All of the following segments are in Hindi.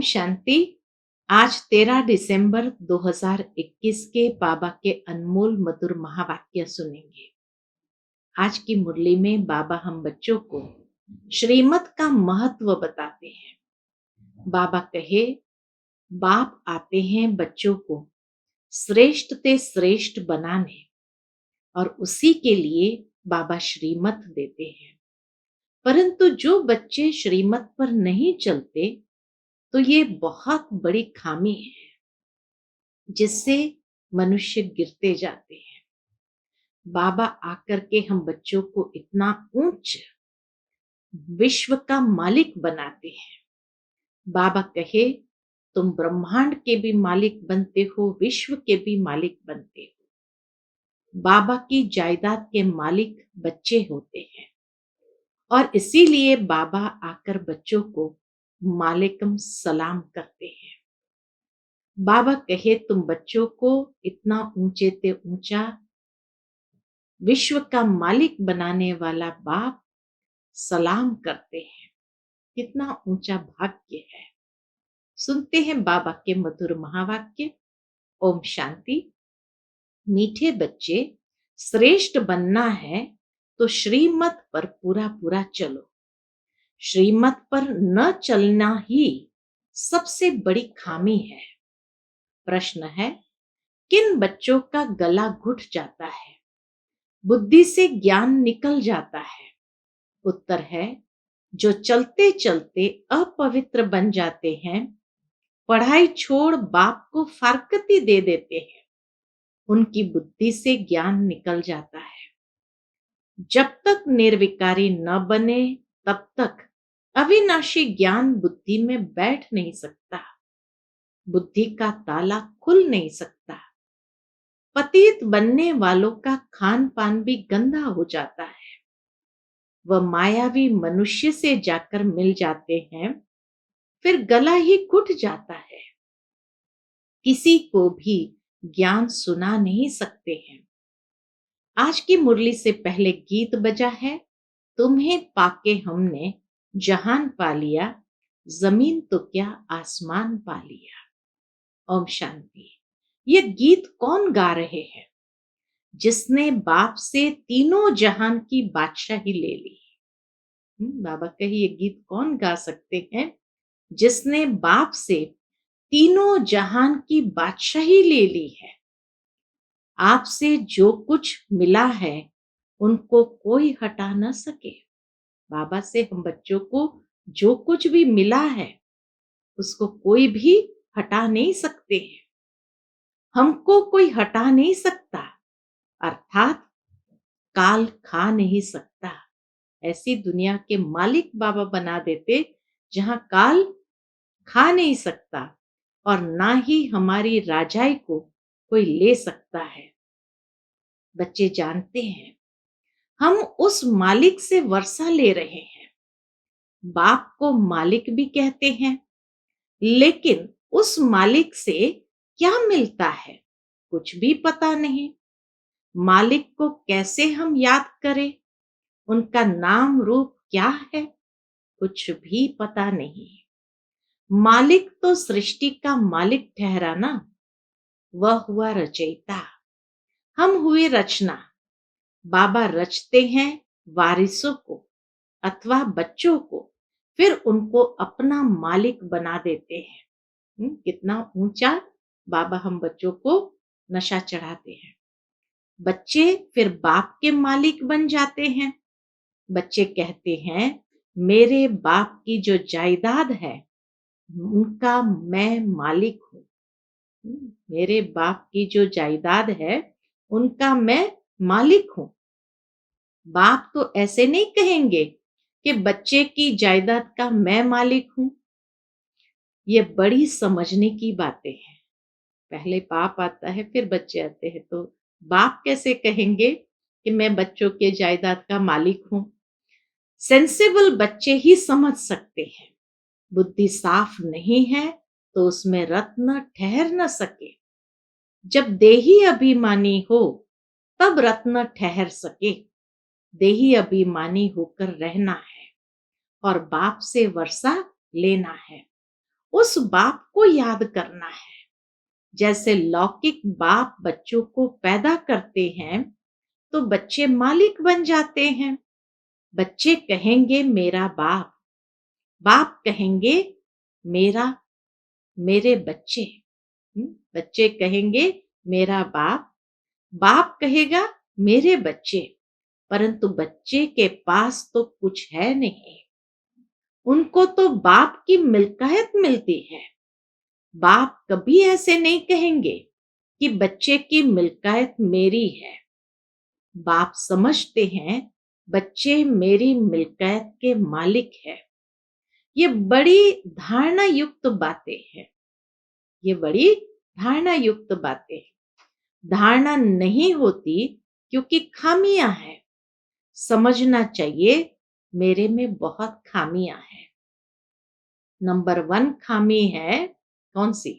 शांति। आज 13 दिसंबर 2021 के बाबा के अनमोल मधुर महावाक्य सुनेंगे। आज की मुरली में बाबा हम बच्चों को श्रीमत का महत्व बताते हैं। बाबा कहे, बाप आते हैं बच्चों को श्रेष्ठ ते श्रेष्ठ बनाने और उसी के लिए बाबा श्रीमत देते हैं। परंतु जो बच्चे श्रीमत पर नहीं चलते तो ये बहुत बड़ी खामी है जिससे मनुष्य गिरते जाते हैं। बाबा आकर के हम बच्चों को इतना ऊंच विश्व का मालिक बनाते हैं। बाबा कहे, तुम ब्रह्मांड के भी मालिक बनते हो, विश्व के भी मालिक बनते हो। बाबा की जायदाद के मालिक बच्चे होते हैं और इसीलिए बाबा आकर बच्चों को मालेकुम सलाम करते हैं। बाबा कहे, तुम बच्चों को इतना ऊंचे ते ऊंचा विश्व का मालिक बनाने वाला बाप सलाम करते हैं। कितना ऊंचा भाग्य है। सुनते हैं बाबा के मधुर महावाक्य। ओम शांति। मीठे बच्चे, श्रेष्ठ बनना है तो श्रीमत पर पूरा पूरा चलो। श्रीमत पर न चलना ही सबसे बड़ी खामी है। प्रश्न है, किन बच्चों का गला घुट जाता है, बुद्धि से ज्ञान निकल जाता है? उत्तर है, जो चलते चलते अपवित्र बन जाते हैं, पढ़ाई छोड़ बाप को फारकती दे देते हैं, उनकी बुद्धि से ज्ञान निकल जाता है। जब तक निर्विकारी न बने तब तक अविनाशी ज्ञान बुद्धि में बैठ नहीं सकता। बुद्धि का ताला खुल नहीं सकता। पतित बनने वालों का खान पान भी गंदा हो जाता है। वह मायावी मनुष्य से जाकर मिल जाते हैं, फिर गला ही घुट जाता है। किसी को भी ज्ञान सुना नहीं सकते हैं। आज की मुरली से पहले गीत बजा है, तुम्हें पाके हमने जहान पा लिया, जमीन तो क्या आसमान पा लिया। ओम शांति। ये गीत कौन गा रहे हैं? जिसने बाप से तीनों जहान की बादशाही ले ली। बाबा कहे, ये गीत कौन गा सकते हैं? जिसने बाप से तीनों जहान की बादशाही ले ली है। आपसे जो कुछ मिला है उनको कोई हटा न सके। बाबा से हम बच्चों को जो कुछ भी मिला है उसको कोई भी हटा नहीं सकते हैं। हमको कोई हटा नहीं सकता, अर्थात काल खा नहीं सकता। ऐसी दुनिया के मालिक बाबा बना देते जहां काल खा नहीं सकता और ना ही हमारी राजाई को कोई ले सकता है। बच्चे जानते हैं, हम उस मालिक से वर्षा ले रहे हैं। बाप को मालिक भी कहते हैं, लेकिन उस मालिक से क्या मिलता है कुछ भी पता नहीं। मालिक को कैसे हम याद करें, उनका नाम रूप क्या है कुछ भी पता नहीं। मालिक तो सृष्टि का मालिक ठहरा ना, वह हुआ रचयिता, हम हुए रचना। बाबा रचते हैं वारिसों को अथवा बच्चों को, फिर उनको अपना मालिक बना देते हैं। कितना ऊंचा बाबा हम बच्चों को नशा चढ़ाते हैं। बच्चे फिर बाप के मालिक बन जाते हैं। बच्चे कहते हैं, मेरे बाप की जो जायदाद है उनका मैं मालिक हूं। मेरे बाप की जो जायदाद है उनका मैं मालिक हूं। बाप तो ऐसे नहीं कहेंगे कि बच्चे की जायदाद का मैं मालिक हूं। ये बड़ी समझने की बातें हैं। पहले बाप आता है फिर बच्चे आते हैं, तो बाप कैसे कहेंगे कि मैं बच्चों के जायदाद का मालिक हूं? सेंसिबल बच्चे ही समझ सकते हैं। बुद्धि साफ नहीं है तो उसमें रत्न ठहर न सके। जब देही अभिमानी हो तब रत्न ठहर सके। देही अभिमानी होकर रहना है और बाप से वर्षा लेना है। उस बाप को याद करना है। जैसे लौकिक बाप बच्चों को पैदा करते हैं, तो बच्चे मालिक बन जाते हैं। बच्चे कहेंगे मेरा बाप, बाप कहेंगे मेरा मेरे बच्चे। बच्चे कहेंगे मेरा बाप, बाप कहेगा मेरे बच्चे। परंतु बच्चे के पास तो कुछ है नहीं, उनको तो बाप की मिल्कियत मिलती है। बाप कभी ऐसे नहीं कहेंगे कि बच्चे की मिल्कियत मेरी है। बाप समझते हैं बच्चे मेरी मिल्कियत के मालिक है। ये बड़ी धारणा युक्त बातें हैं। ये बड़ी धारणा युक्त बातें हैं। धारणा नहीं होती क्योंकि खामियां हैं। समझना चाहिए मेरे में बहुत खामियां हैं। नंबर 1 खामी है कौन सी?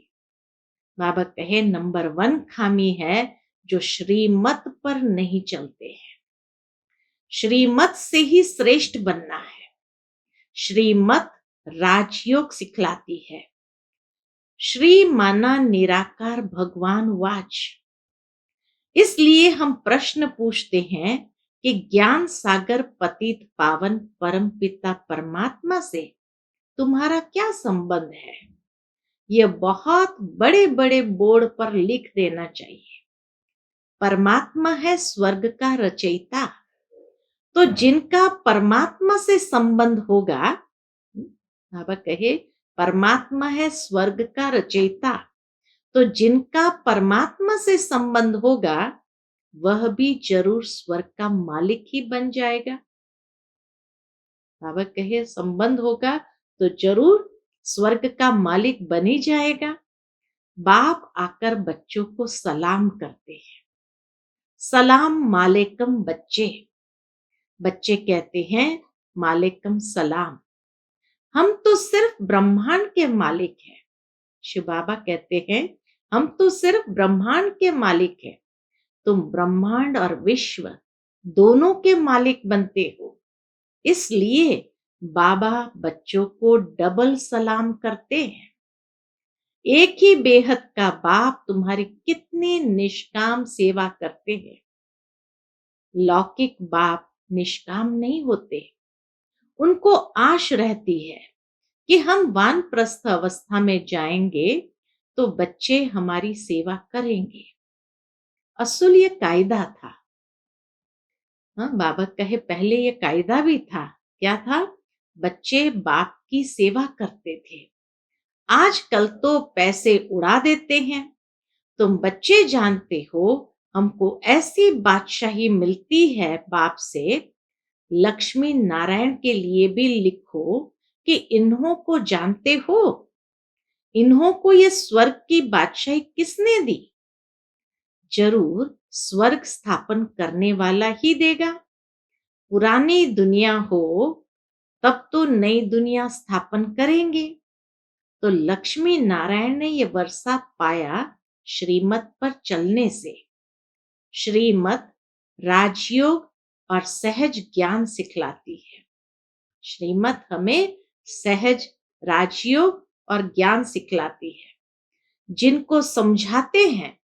बाबा कहे नंबर 1 खामी है जो श्रीमत पर नहीं चलते हैं। श्रीमत से ही श्रेष्ठ बनना है। श्रीमत राजयोग सिखलाती है। श्री माना निराकार भगवान वाच। इसलिए हम प्रश्न पूछते हैं कि ज्ञान सागर पतित पावन परम पिता परमात्मा से तुम्हारा क्या संबंध है? यह बहुत बड़े बड़े बोर्ड पर लिख देना चाहिए। परमात्मा है स्वर्ग का रचयिता। तो जिनका परमात्मा से संबंध होगा, बाबा कहे परमात्मा है स्वर्ग का रचयिता, तो जिनका परमात्मा से संबंध होगा वह भी जरूर स्वर्ग का मालिक ही बन जाएगा। बाबा कहे संबंध होगा तो जरूर स्वर्ग का मालिक बन ही जाएगा। बाप आकर बच्चों को सलाम करते हैं। सलाम मालेकम बच्चे। बच्चे कहते हैं मालेकम सलाम। हम तो सिर्फ ब्रह्मांड के मालिक हैं। शिव बाबा कहते हैं हम तो सिर्फ ब्रह्मांड के मालिक हैं। तुम ब्रह्मांड और विश्व दोनों के मालिक बनते हो। इसलिए बाबा बच्चों को डबल सलाम करते हैं। एक ही बेहद का बाप तुम्हारी कितनी निष्काम सेवा करते हैं। लौकिक बाप निष्काम नहीं होते। उनको आश रहती है कि हम वानप्रस्थ अवस्था में जाएंगे तो बच्चे हमारी सेवा करेंगे। असल ये कायदा था। हाँ, बाबा कहे पहले ये कायदा भी था। क्या था? बच्चे बाप की सेवा करते थे। आजकल तो पैसे उड़ा देते हैं। तुम बच्चे जानते हो हमको ऐसी बादशाही मिलती है बाप से। लक्ष्मी नारायण के लिए भी लिखो कि इन्हों को जानते हो? इन्हों को ये स्वर्ग की बादशाही किसने दी? जरूर स्वर्ग स्थापन करने वाला ही देगा। पुरानी दुनिया हो तब तो नई दुनिया स्थापन करेंगे। तो लक्ष्मी नारायण ने ये वर्षा पाया श्रीमत पर चलने से। श्रीमत राजयोग और सहज ज्ञान सिखलाती है। श्रीमत हमें सहज राजयोग और ज्ञान सिखलाती है। जिनको समझाते हैं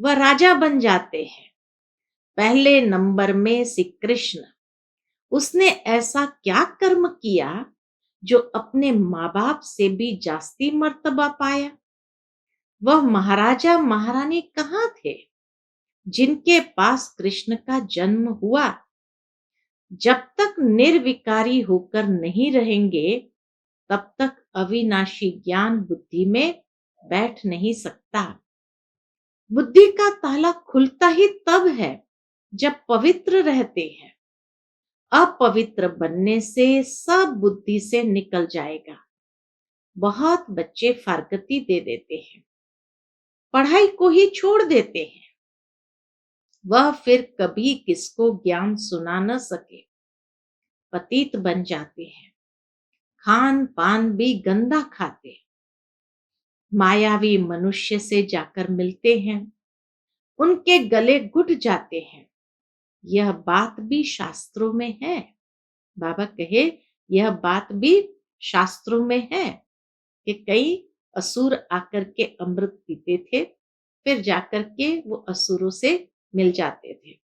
वह राजा बन जाते हैं। पहले नंबर में श्री कृष्ण, उसने ऐसा क्या कर्म किया जो अपने माँ बाप से भी जास्ती मर्तबा पाया? वह महाराजा महारानी कहाँ थे जिनके पास कृष्ण का जन्म हुआ? जब तक निर्विकारी होकर नहीं रहेंगे तब तक अविनाशी ज्ञान बुद्धि में बैठ नहीं सकता। बुद्धि का ताला खुलता ही तब है जब पवित्र रहते हैं। अपवित्र बनने से सब बुद्धि से निकल जाएगा। बहुत बच्चे फारगती दे देते हैं, पढ़ाई को ही छोड़ देते हैं। वह फिर कभी किसको ज्ञान सुना न सके, पतित बन जाते हैं। खान पान भी गंदा खाते, मायावी मनुष्य से जाकर मिलते हैं, उनके गले घुट जाते हैं। यह बात भी शास्त्रों में है। बाबा कहे यह बात भी शास्त्रों में है। कि कई असुर आकर के अमृत पीते थे, फिर जाकर के वो असुरों से मिल जाते थे।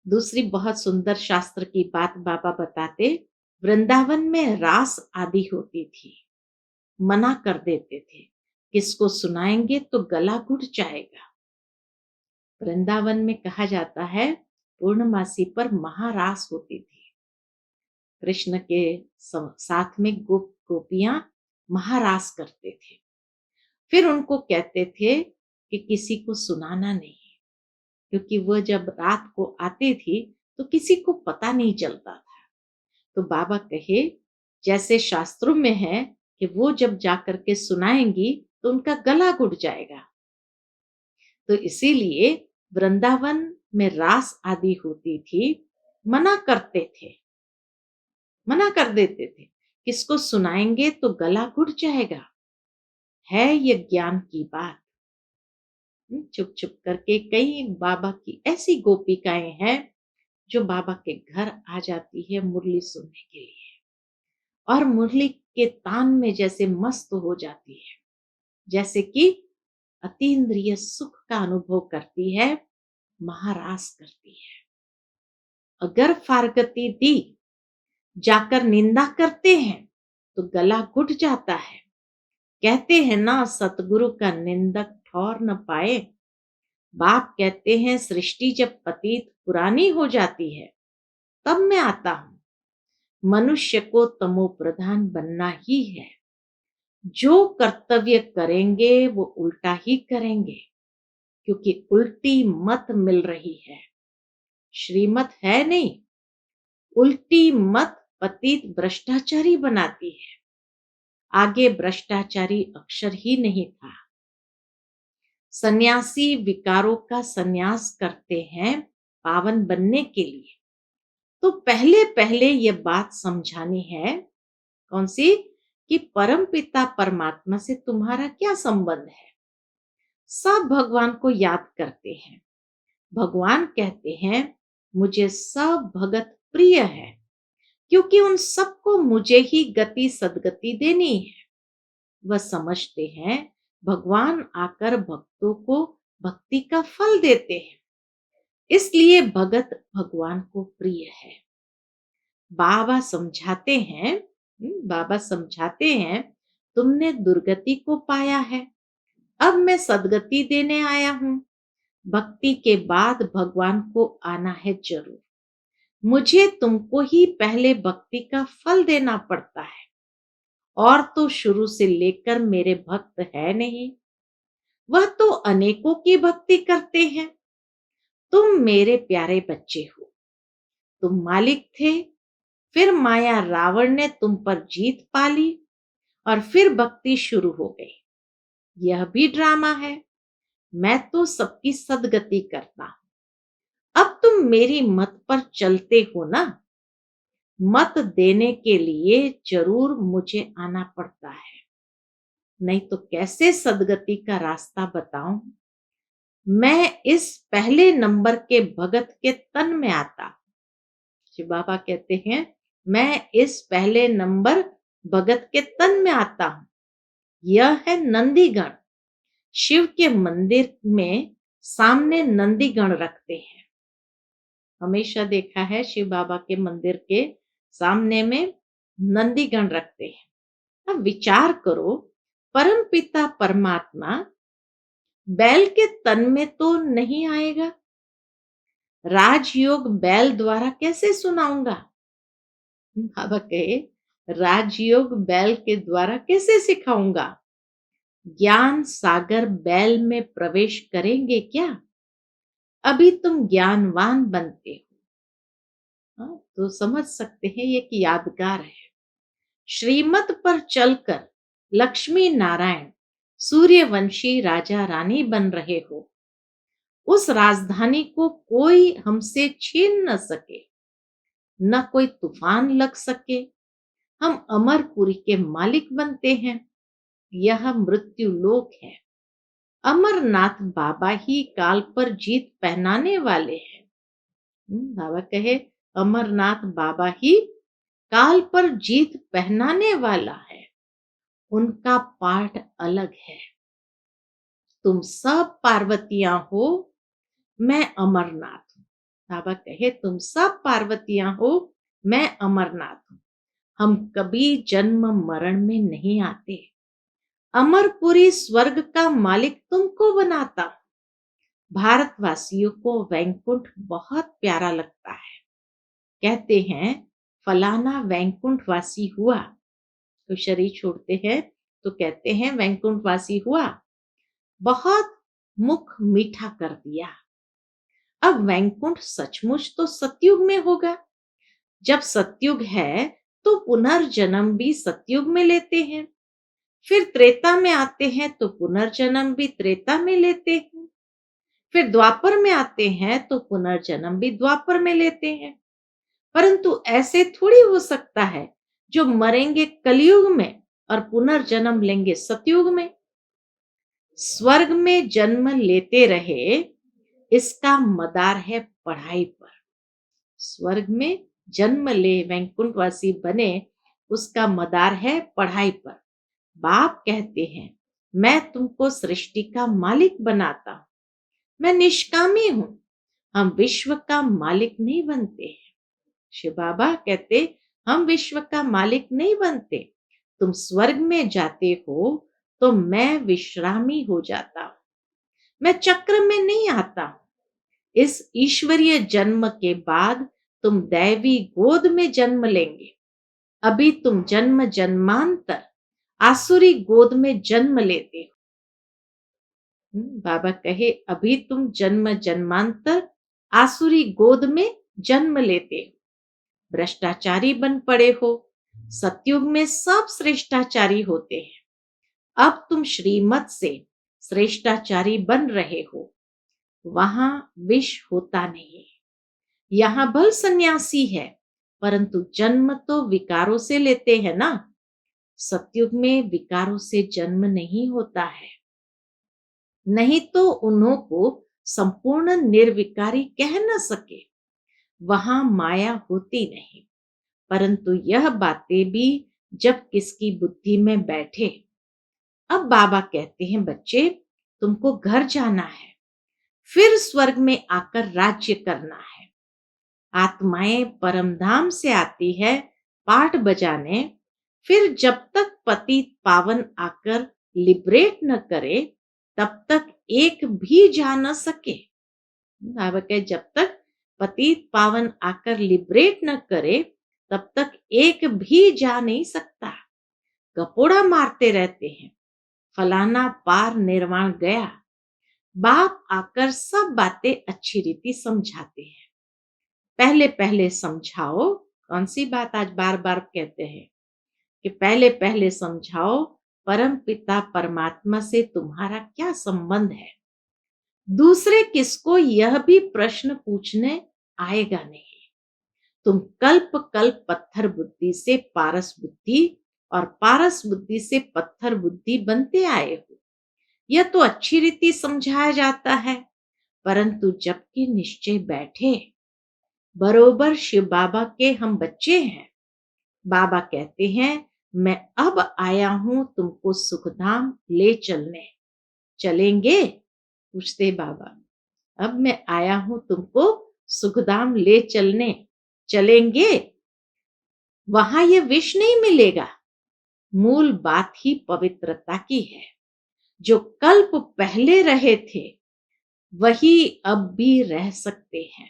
दूसरी बहुत सुंदर शास्त्र की बात बाबा बताते, वृंदावन में रास आदि होती थी, मना कर देते थे, किसको सुनाएंगे तो गला घुट जाएगा। वृंदावन में कहा जाता है पूर्णमासी पर महारास होती थी। कृष्ण के साथ में गोपियां महारास करते थे। फिर उनको कहते थे कि किसी को सुनाना नहीं, क्योंकि वह जब रात को आती थी तो किसी को पता नहीं चलता था। तो बाबा कहे जैसे शास्त्रों में है कि वो जब जाकर के सुनाएंगी तो उनका गला घुट जाएगा। तो इसीलिए वृंदावन में रास आदि होती थी, मना करते थे, मना कर देते थे, किसको सुनाएंगे तो गला घुट जाएगा। है ये ज्ञान की बात। चुप चुप करके कई बाबा की ऐसी गोपिकाएं हैं जो बाबा के घर आ जाती है मुरली सुनने के लिए, और मुरली के तान में जैसे मस्त हो जाती है, जैसे कि अतीन्द्रिय सुख का अनुभव करती है, महारास करती है। अगर फारगती दी जाकर निंदा करते हैं तो गला घुट जाता है। कहते हैं ना सतगुरु का निंदक ठौर न पाए। बाप कहते हैं सृष्टि जब पतित पुरानी हो जाती है तब मैं आता हूं। मनुष्य को तमो प्रधान बनना ही है। जो कर्तव्य करेंगे वो उल्टा ही करेंगे, क्योंकि उल्टी मत मिल रही है, श्रीमत है नहीं। उल्टी मत पतित भ्रष्टाचारी बनाती है। आगे भ्रष्टाचारी अक्षर ही नहीं था। सन्यासी विकारों का सन्यास करते हैं पावन बनने के लिए। तो पहले पहले ये बात समझानी है, कौन सी, कि परमपिता परमात्मा से तुम्हारा क्या संबंध है। सब भगवान को याद करते हैं। भगवान कहते हैं मुझे सब भगत प्रिय है, क्योंकि उन सबको मुझे ही गति सदगति देनी है। वह समझते हैं भगवान आकर भक्तों को भक्ति का फल देते हैं, इसलिए भगत भगवान को प्रिय है। बाबा समझाते हैं, बाबा समझाते हैं तुमने दुर्गति को पाया है, अब मैं सदगति देने आया हूं। भक्ति के बाद भगवान को आना है जरूर। मुझे तुमको ही पहले भक्ति का फल देना पड़ता है, और तो शुरू से लेकर मेरे भक्त है नहीं। वह तो अनेकों की भक्ति करते हैं। तुम मेरे प्यारे बच्चे हो। तुम मालिक थे, फिर माया रावण ने तुम पर जीत पा ली, और फिर भक्ति शुरू हो गई। यह भी ड्रामा है। मैं तो सबकी सदगति करता हूं। अब तुम मेरी मत पर चलते हो ना। मत देने के लिए जरूर मुझे आना पड़ता है, नहीं तो कैसे सदगति का रास्ता बताऊं। मैं इस पहले नंबर के भगत के तन में आता। शिव बाबा कहते हैं मैं इस पहले नंबर भगत के तन में आता हूं। यह है नंदीगण। शिव के मंदिर में सामने नंदीगण रखते हैं। हमेशा देखा है शिव बाबा के मंदिर के सामने में नंदीगण रखते हैं। अब विचार करो, परमपिता परमात्मा बैल के तन में तो नहीं आएगा। राजयोग बैल द्वारा कैसे सुनाऊंगा। बाबा कहे राजयोग बैल के द्वारा कैसे सिखाऊंगा। ज्ञान सागर बैल में प्रवेश करेंगे क्या। अभी तुम ज्ञानवान बनते हो। तो समझ सकते हैं ये कि यादगार है। श्रीमत पर चलकर लक्ष्मी नारायण सूर्यवंशी राजा रानी बन रहे हो। उस राजधानी को कोई हमसे छीन न सके, न कोई तूफान लग सके। हम अमरपुरी के मालिक बनते हैं। यह मृत्यु लोक है। अमरनाथ बाबा ही काल पर जीत पहनाने वाले हैं। बाबा कहे अमरनाथ बाबा ही काल पर जीत पहनाने वाला है। उनका पाठ अलग है। तुम सब पार्वतियां हो, मैं अमरनाथ हूं। बाबा कहे तुम सब पार्वतियां हो, मैं अमरनाथ हूं। हम कभी जन्म मरण में नहीं आते। अमरपुरी स्वर्ग का मालिक तुमको बनाता हूं। भारतवासियों को वैकुंठ बहुत प्यारा लगता है। कहते हैं फलाना वैकुंठवासी हुआ। तो शरीर छोड़ते हैं तो कहते हैं वैकुंठवासी हुआ, बहुत मुख मीठा कर दिया। अब वैकुंठ सचमुच तो सतयुग में होगा। जब सतयुग है तो पुनर्जन्म भी सतयुग में लेते हैं। फिर त्रेता में आते हैं तो पुनर्जन्म भी त्रेता में लेते हैं। फिर द्वापर में आते हैं तो पुनर्जन्म भी द्वापर में लेते हैं। परंतु ऐसे थोड़ी हो सकता है जो मरेंगे कलयुग में और पुनर्जन्म लेंगे सतयुग में। स्वर्ग में जन्म लेते रहे, इसका मदार है पढ़ाई पर। स्वर्ग में जन्म ले वैकुंठवासी बने, उसका मदार है पढ़ाई पर। बाप कहते हैं मैं तुमको सृष्टि का मालिक बनाता हूं। मैं निष्कामी हूं। हम विश्व का मालिक नहीं बनते हैं। शिव बाबा कहते हम विश्व का मालिक नहीं बनते। तुम स्वर्ग में जाते हो तो मैं विश्रामी हो जाता हूं। मैं चक्र में नहीं आता हूं। इस ईश्वरीय जन्म के बाद तुम दैवी गोद में जन्म लेंगे। अभी तुम जन्म जन्मांतर आसुरी गोद में जन्म लेते हो। बाबा कहे अभी तुम जन्म जन्मांतर आसुरी गोद में जन्म लेते हो। भ्रष्टाचारी बन पड़े हो। सतयुग में सब श्रेष्ठाचारी होते हैं। अब तुम श्रीमत से श्रेष्ठाचारी बन रहे हो। वहां विष होता नहीं। यहाँ भल सन्यासी है, परंतु जन्म तो विकारों से लेते हैं ना। सतयुग में विकारों से जन्म नहीं होता है। नहीं तो उन्हों को संपूर्ण निर्विकारी कह न सके। वहां माया होती नहीं। परंतु यह बातें भी जब किसकी बुद्धि में बैठे। अब बाबा कहते हैं बच्चे तुमको घर जाना है, फिर स्वर्ग में आकर राज्य करना है। आत्माएं परमधाम से आती है पाठ बजाने। फिर जब तक पति पावन आकर लिबरेट न करे, तब तक एक भी जा न सके। बाबा कहे जब तक पतित पावन आकर लिबरेट न करे, तब तक एक भी जा नहीं सकता। कपोड़ा मारते रहते हैं फलाना पार निर्वाण गया। बाप आकर सब बातें अच्छी रीति समझाते हैं। पहले पहले समझाओ। कौन सी बात आज बार बार कहते हैं कि पहले पहले समझाओ परम पिता परमात्मा से तुम्हारा क्या संबंध है। दूसरे किसको यह भी प्रश्न पूछने आएगा नहीं। तुम कल्प कल्प पत्थर बुद्धि से पारस बुद्धि और पारस बुद्धि से पत्थर बुद्धि बनते आए हो। यह तो अच्छी रीति समझाया जाता है, परंतु जबकि निश्चय बैठे बरोबर शिव बाबा के हम बच्चे हैं। बाबा कहते हैं मैं अब आया हूं तुमको सुखधाम ले चलने। चलेंगे? पूछते बाबा। अब मैं आया हूं तुमको सुखधाम ले चलने। चलेंगे? वहां ये विष नहीं मिलेगा। मूल बात ही पवित्रता की है। जो कल्प पहले रहे थे वही अब भी रह सकते हैं।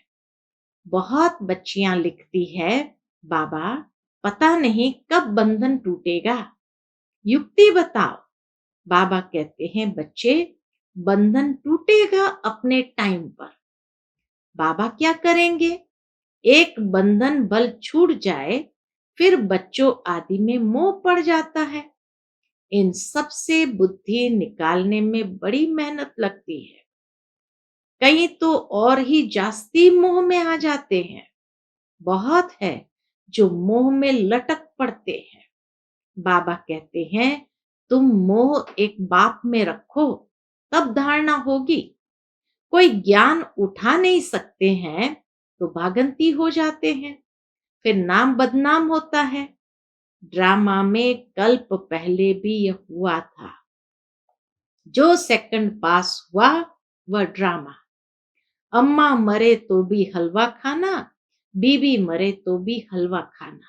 बहुत बच्चियां लिखती है बाबा पता नहीं कब बंधन टूटेगा, युक्ति बताओ। बाबा कहते हैं बच्चे बंधन टूटेगा अपने टाइम पर। बाबा क्या करेंगे? एक बंधन बल छूट जाए, फिर बच्चों आदि में मोह पड़ जाता है। इन सब से बुद्धि निकालने में बड़ी मेहनत लगती है। कई तो और ही जास्ती मोह में आ जाते हैं। बहुत है जो मोह में लटक पड़ते हैं। बाबा कहते हैं तुम मोह एक बाप में रखो, तब धारणा होगी। कोई ज्ञान उठा नहीं सकते हैं तो भागंती हो जाते हैं, फिर नाम बदनाम होता है। ड्रामा में कल्प पहले भी यह हुआ था। जो सेकंड पास हुआ वह ड्रामा। अम्मा मरे तो भी हलवा खाना, बीबी मरे तो भी हलवा खाना।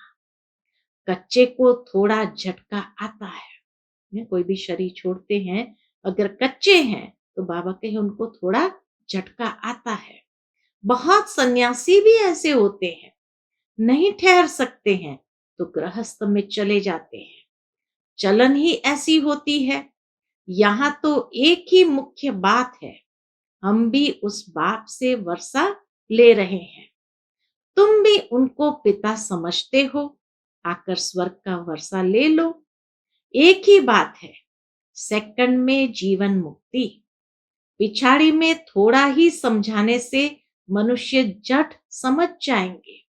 कच्चे को थोड़ा झटका आता है। कोई भी शरीर छोड़ते हैं, अगर कच्चे हैं तो बाबा कहे उनको थोड़ा झटका आता है। बहुत सन्यासी भी ऐसे होते हैं, नहीं ठहर सकते हैं तो गृहस्थ में चले जाते हैं। चलन ही ऐसी होती है। यहाँ तो एक ही मुख्य बात है, हम भी उस बाप से वर्षा ले रहे हैं। तुम भी उनको पिता समझते हो, आकर स्वर्ग का वर्षा ले लो। एक ही बात है, सेकंड में जीवन मुक्ति। पिछाड़ी में थोड़ा ही समझाने से मनुष्य जट समझ जाएंगे।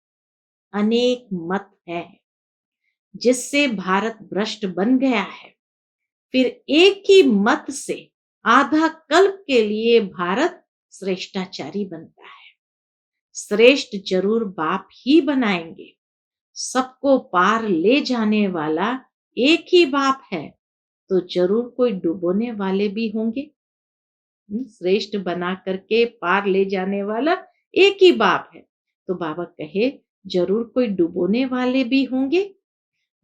अनेक मत है जिससे भारत भ्रष्ट बन गया है। फिर एक ही मत से आधा कल्प के लिए भारत श्रेष्ठाचारी बनता है। श्रेष्ठ जरूर बाप ही बनाएंगे। सबको पार ले जाने वाला एक ही बाप है, तो जरूर कोई डुबोने वाले भी होंगे। श्रेष्ठ बना करके पार ले जाने वाला एक ही बाप है, तो बाबा कहे जरूर कोई डुबोने वाले भी होंगे।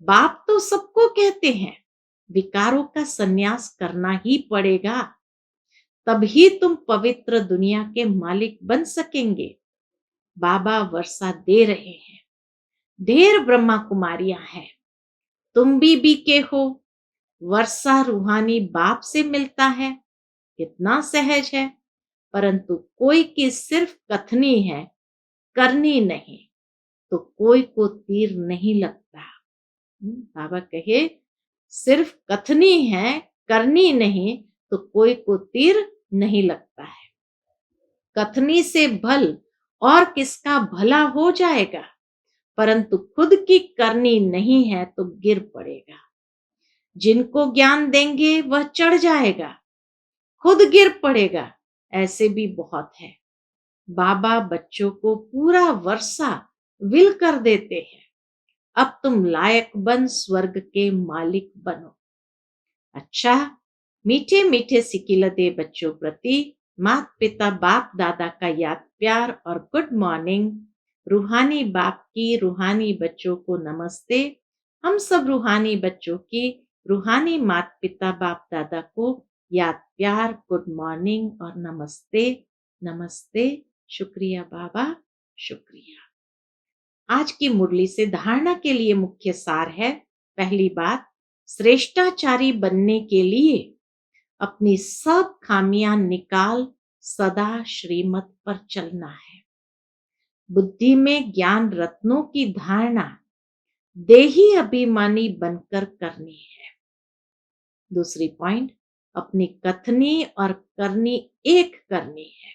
बाप तो सबको कहते हैं, विकारों का संन्यास करना ही पड़ेगा, तभी तुम पवित्र दुनिया के मालिक बन सकेंगे। बाबा वर्षा दे रहे हैं। ढेर ब्रह्मा कुमारियां हैं, तुम भी बीके हो। वर्षा रूहानी बाप से मिलता है, कितना सहज है। परंतु कोई की सिर्फ कथनी है, करनी नहीं, तो कोई को तीर नहीं लगता। बाबा कहे सिर्फ कथनी है, करनी नहीं, तो कोई को तीर नहीं लगता है। कथनी से भल और किसका भला हो जाएगा, परंतु खुद की करनी नहीं है तो गिर पड़ेगा। जिनको ज्ञान देंगे वह चढ़ जाएगा, खुद गिर पड़ेगा। ऐसे भी बहुत है। बाबा बच्चों को पूरा वर्षा विल कर देते हैं। अब तुम लायक बन स्वर्ग के मालिक बनो। अच्छा, मीठे मीठे सिकिलते बच्चों प्रति माता पिता बाप दादा का याद प्यार और गुड मॉर्निंग। रूहानी बाप की रूहानी बच्चों को नमस्ते। हम सब रूहानी बच्चों की रूहानी माता पिता बाप दादा को याद प्यार, गुड मॉर्निंग और नमस्ते। नमस्ते। शुक्रिया बाबा, शुक्रिया। आज की मुरली से धारणा के लिए मुख्य सार है। पहली बात, श्रेष्ठाचारी बनने के लिए अपनी सब खामियां निकाल सदा श्रीमत पर चलना है। बुद्धि में ज्ञान रत्नों की धारणा देही अभिमानी बनकर करनी है। दूसरी पॉइंट, अपनी कथनी और करनी एक करनी है।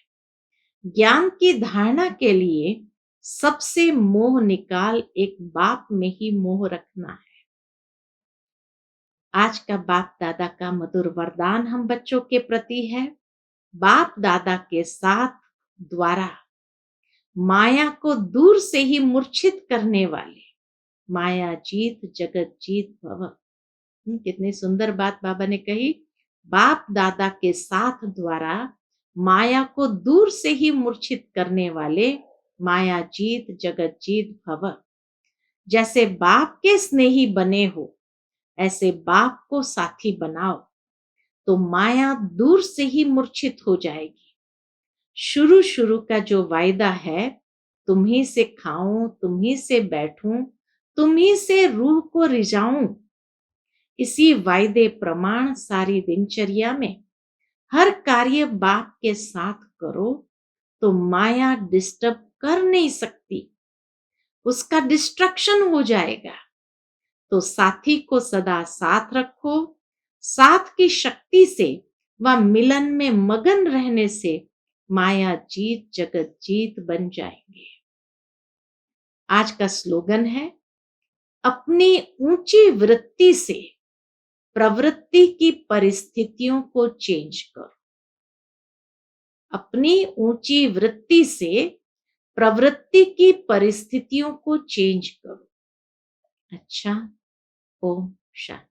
ज्ञान की धारणा के लिए सबसे मोह निकाल एक बाप में ही मोह रखना है। आज का बाप दादा का मधुर वरदान हम बच्चों के प्रति है। बाप दादा के साथ द्वारा माया को दूर से ही मूर्छित करने वाले माया जीत जगत जीत भव। कितनी सुंदर बात बाबा ने कही। बाप दादा के साथ द्वारा माया को दूर से ही मूर्छित करने वाले माया जीत जगत जीत भव। जैसे बाप के स्नेही बने हो, ऐसे बाप को साथी बनाओ, तो माया दूर से ही मूर्छित हो जाएगी। शुरू शुरू का जो वायदा है, तुम्ही से खाऊं, तुम्ही से बैठूं, तुम्ही से रूह को रिझाऊं, इसी वायदे प्रमाण सारी दिनचर्या में हर कार्य बाप के साथ करो, तो माया डिस्टर्ब कर नहीं सकती, उसका डिस्ट्रक्शन हो जाएगा। तो साथी को सदा साथ रखो। साथ की शक्ति से व मिलन में मगन रहने से माया जीत जगत जीत बन जाएंगे। आज का स्लोगन है, अपनी ऊंची वृत्ति से प्रवृत्ति की परिस्थितियों को चेंज करो। अपनी ऊंची वृत्ति से प्रवृत्ति की परिस्थितियों को चेंज करो। अच्छा, ओम शांति।